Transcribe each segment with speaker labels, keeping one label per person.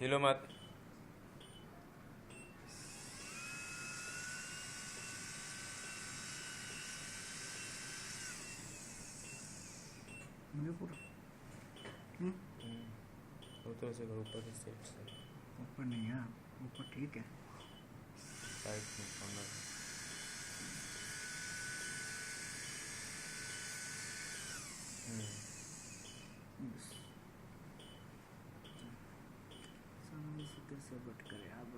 Speaker 1: हिलो मत। तो ऐसे करो, ऊपर से
Speaker 2: ऊपर नहीं है, ऊपर ठीक है।
Speaker 1: साइड में कॉर्नर।
Speaker 2: कैसे बट करे अब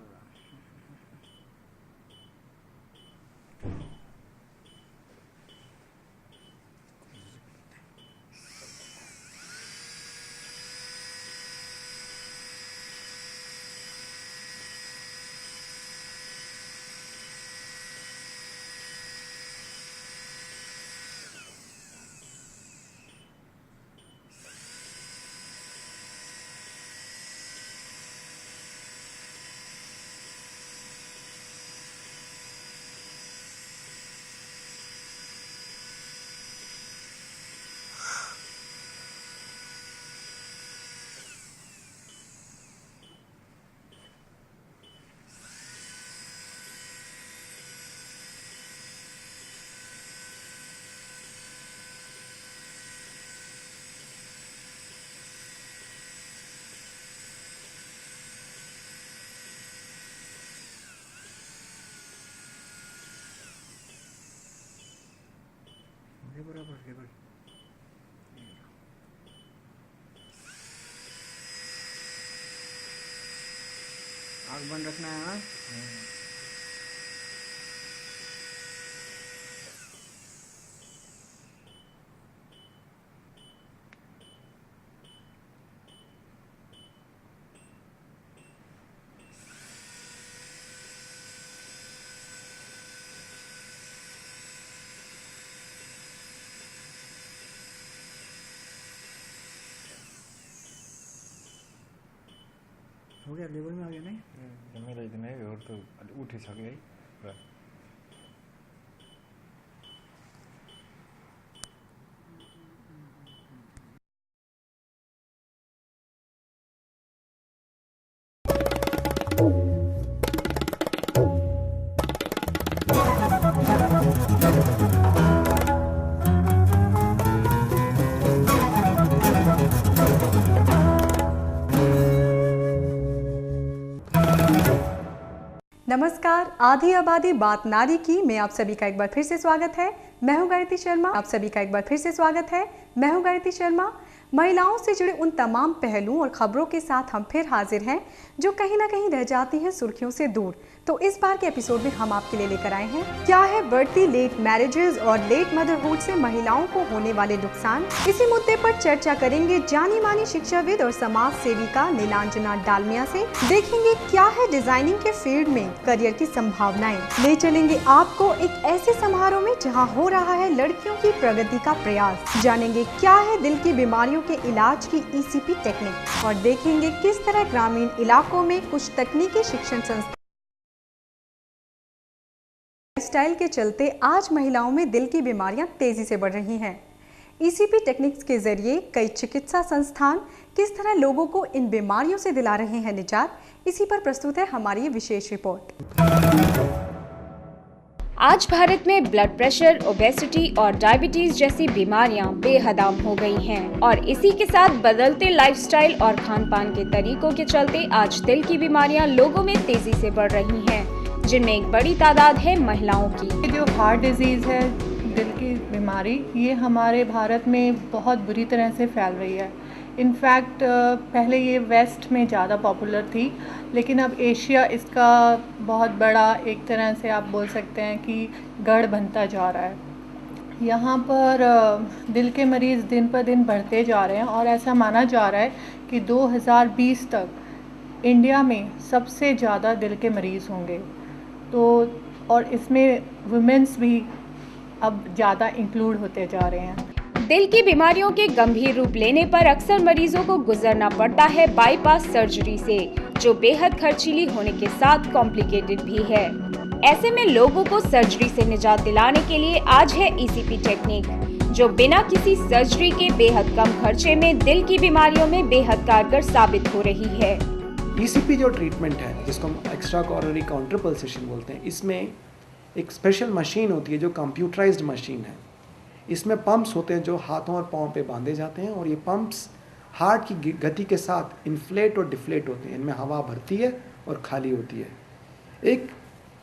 Speaker 2: बराबर आग बंद रखना है। हाँ हो गया, लेवल में आ गया नहीं।
Speaker 3: मेरा इतना है और तो उठ ही सके है पूरा।
Speaker 4: नमस्कार, आधी आबादी बात नारी की में आप सभी का एक बार फिर से स्वागत है। मैं हूं गायत्री शर्मा। आप सभी का एक बार फिर से स्वागत है। मैं हूं गायत्री शर्मा। महिलाओं से जुड़े उन तमाम पहलुओं और खबरों के साथ हम फिर हाजिर हैं जो कहीं ना कहीं रह जाती हैं सुर्खियों से दूर। तो इस बार के एपिसोड में हम आपके लिए लेकर आए हैं क्या है बढ़ती लेट मैरिजेस और लेट मदरहुड से महिलाओं को होने वाले नुकसान। इसी मुद्दे पर चर्चा करेंगे जानी मानी शिक्षाविद और समाज सेविका नीलांजना डालमिया से। देखेंगे क्या है डिजाइनिंग के फील्ड में करियर की संभावनाएं। ले चलेंगे आपको एक ऐसे समारोह में जहां हो रहा है लड़कियों की प्रगति का प्रयास। जानेंगे क्या है दिल की बीमारियों के इलाज की ECP टेक्निक और देखेंगे किस तरह ग्रामीण इलाकों में कुछ तकनीकी शिक्षण संस्थान स्टाइल के चलते आज महिलाओं में दिल की बीमारियां तेजी से बढ़ रही हैं। ECP टेक्निक्स के जरिए कई चिकित्सा संस्थान किस तरह लोगों को इन बीमारियों से दिला रहे हैं निजात, इसी पर प्रस्तुत है हमारी ये विशेष रिपोर्ट।
Speaker 5: आज भारत में ब्लड प्रेशर, ओबेसिटी और डायबिटीज जैसी बीमारियां बेहद आम हो गई हैं और इसी के साथ बदलते लाइफस्टाइल और खान पान के तरीकों के चलते आज दिल की बीमारियां लोगों में तेजी से बढ़ रही हैं, जिनमें एक बड़ी तादाद है महिलाओं की।
Speaker 6: जो हार्ट डिजीज़ है, दिल की बीमारी, ये हमारे भारत में बहुत बुरी तरह से फैल रही है। इनफैक्ट पहले ये वेस्ट में ज़्यादा पॉपुलर थी, लेकिन अब एशिया इसका बहुत बड़ा एक तरह से आप बोल सकते हैं कि गढ़ बनता जा रहा है। यहाँ पर दिल के मरीज़ दिन पर दिन बढ़ते जा रहे हैं और ऐसा माना जा रहा है कि 2020 तक इंडिया में सबसे ज़्यादा दिल के मरीज़ होंगे। तो और इसमें वुमेन्स भी अब ज़्यादा इंक्लूड होते जा रहे हैं।
Speaker 5: दिल की बीमारियों के गंभीर रूप लेने पर अक्सर मरीजों को गुजरना पड़ता है बाईपास सर्जरी से, जो बेहद खर्चीली होने के साथ कॉम्प्लिकेटेड भी है। ऐसे में लोगों को सर्जरी से निजात दिलाने के लिए आज है ECP टेक्निक, जो बिना किसी सर्जरी के बेहद कम खर्चे में दिल की बीमारियों में बेहद कारगर साबित हो रही है।
Speaker 7: ECP जो ट्रीटमेंट है, जिसको हम एक्स्ट्रा कोरोनरी काउंटर पल्सेशन बोलते हैं, इसमें एक स्पेशल मशीन होती है जो कंप्यूटराइज्ड मशीन है। इसमें पंप्स होते हैं जो हाथों और पाँव पे बांधे जाते हैं, और ये पंप्स हार्ट की गति के साथ इन्फ्लेट और डिफ्लेट होते हैं। इनमें हवा भरती है और खाली होती है एक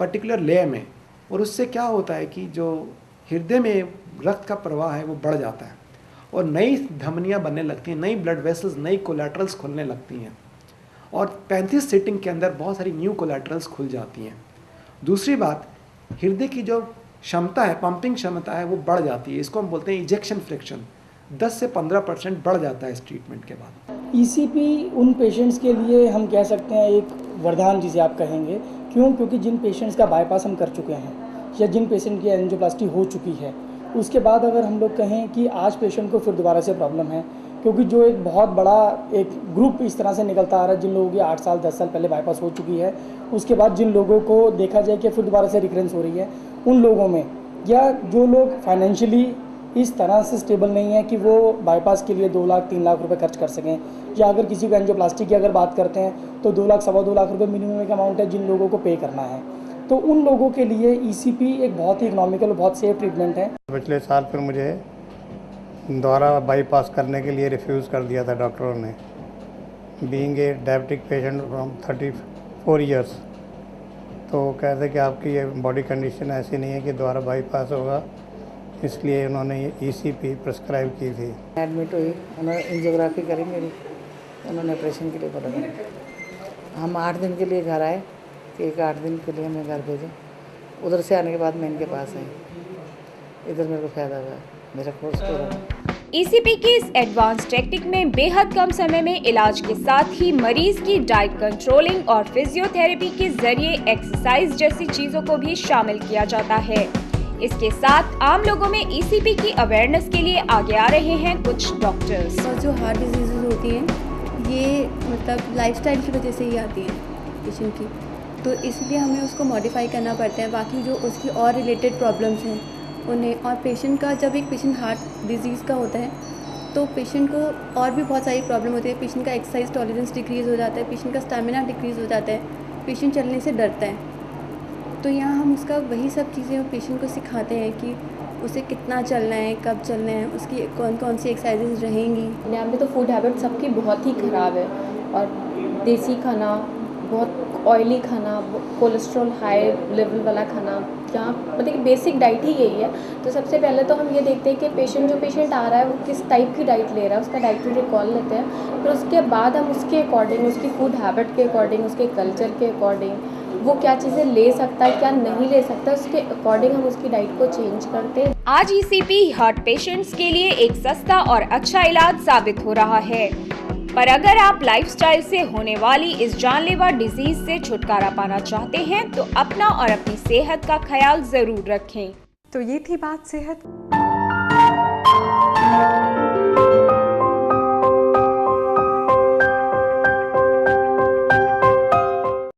Speaker 7: पर्टिकुलर लेयर में, और उससे क्या होता है कि जो हृदय में रक्त का प्रवाह है वो बढ़ जाता है और नई धमनियाँ बनने लगती हैं, नई ब्लड वेसल्स, नई कोलैटरल्स खुलने लगती हैं, और 35 सीटिंग के अंदर बहुत सारी न्यू कोलैटरल्स खुल जाती हैं। दूसरी बात, हृदय की जो क्षमता है, पंपिंग क्षमता है, वो बढ़ जाती है। इसको हम बोलते हैं इजेक्शन फ्रैक्शन, 10 से 15% बढ़ जाता है इस ट्रीटमेंट के बाद।
Speaker 8: ECP उन पेशेंट्स के लिए हम कह सकते हैं एक वरदान जिसे आप कहेंगे। क्यों? क्योंकि जिन पेशेंट्स का बाईपास हम कर चुके हैं या जिन पेशेंट की एंजियोप्लास्टी हो चुकी है, उसके बाद अगर हम लोग कहें कि आज पेशेंट को फिर दोबारा से प्रॉब्लम है, क्योंकि जो एक बहुत बड़ा एक ग्रुप इस तरह से निकलता आ रहा है, जिन लोगों की 8 साल 10 साल पहले बाईपास हो चुकी है, उसके बाद जिन लोगों को देखा जाए कि फिर दोबारा से रिकरेंस हो रही है, उन लोगों में, या जो लोग फाइनेंशियली इस तरह से स्टेबल नहीं है कि वो बाईपास के लिए 2 लाख 3 लाख रुपए खर्च कर सकें, या अगर किसी को एंजियोप्लास्टी की अगर बात करते हैं तो 2 लाख 2.25 लाख रुपए मिनिमम एक अमाउंट है जिन लोगों को पे करना है, तो उन लोगों के लिए ECP एक बहुत ही इकोनॉमिकल और बहुत सेफ ट्रीटमेंट है।
Speaker 9: पिछले साल फिर मुझे दोबारा बाईपास करने के लिए रिफ्यूज़ कर दिया था डॉक्टरों ने, being a diabetic patient from 34 years. तो कहते कि आपकी ये बॉडी कंडीशन ऐसी नहीं है कि दोबारा बाईपास होगा, इसलिए उन्होंने ये ECP प्रिस्क्राइब की थी।
Speaker 10: एडमिट हुई, उन्होंने एंजियोग्राफी करी मेरी, उन्होंने ऑपरेशन के लिए बोला था। हम 8 दिन के लिए घर आए कि एक 8 दिन के लिए हमें घर भेजें। उधर से आने के बाद मैं इनके पास आई, इधर मेरे को फ़ायदा हुआ, मेरा कोर्स पूरा।
Speaker 5: ECP की इस एडवांस टेक्निक में बेहद कम समय में इलाज के साथ ही मरीज की डाइट कंट्रोलिंग और फिजियोथेरेपी के जरिए एक्सरसाइज जैसी चीजों को भी शामिल किया जाता है। इसके साथ आम लोगों में ECP की अवेयरनेस के लिए आगे आ रहे हैं कुछ डॉक्टर्स।
Speaker 11: और जो हार्ट डिजीज़ होती हैं, ये मतलब लाइफस्टाइल की वजह से ही आती हैं पेशेंट की, तो इसलिए हमें उसको मॉडिफाई करना पड़ता है। बाकी जो उसकी और रिलेटेड प्रॉब्लम्स हैं उन्हें, और पेशेंट का जब एक पेशेंट हार्ट डिजीज़ का होता है तो पेशेंट को और भी बहुत सारी प्रॉब्लम होती है। पेशेंट का एक्सरसाइज टॉलरेंस डिक्रीज़ हो जाता है, पेशेंट का स्टेमिना डिक्रीज़ हो जाता है, पेशेंट चलने से डरता है। तो यहाँ हम उसका वही सब चीज़ें पेशेंट को सिखाते हैं कि उसे कितना चलना है, कब चलना है, उसकी कौन कौन सी एक्सरसाइजेज रहेंगी।
Speaker 12: यहाँ पे तो फूड हैबिट सबकी बहुत ही ख़राब है, और देसी खाना, बहुत ऑयली खाना, कोलेस्ट्रॉल हाई लेवल वाला खाना, यहाँ मतलब कि बेसिक डाइट ही यही है। तो सबसे पहले तो हम ये देखते हैं कि जो पेशेंट आ रहा है वो किस टाइप की डाइट ले रहा है, उसका डाइटरी रिकॉल लेते हैं। फिर उसके बाद हम उसके अकॉर्डिंग, उसकी फूड हैबिट के अकॉर्डिंग, उसके कल्चर के अकॉर्डिंग वो क्या चीज़ें ले सकता है, क्या नहीं ले सकता, उसके अकॉर्डिंग हम उसकी डाइट को चेंज करते हैं।
Speaker 5: आज ECP हार्ट पेशेंट्स के लिए एक सस्ता और अच्छा इलाज साबित हो रहा है, पर अगर आप लाइफस्टाइल से होने वाली इस जानलेवा डिजीज से छुटकारा पाना चाहते हैं तो अपना और अपनी सेहत का ख्याल जरूर रखें।
Speaker 4: तो ये थी बात सेहत।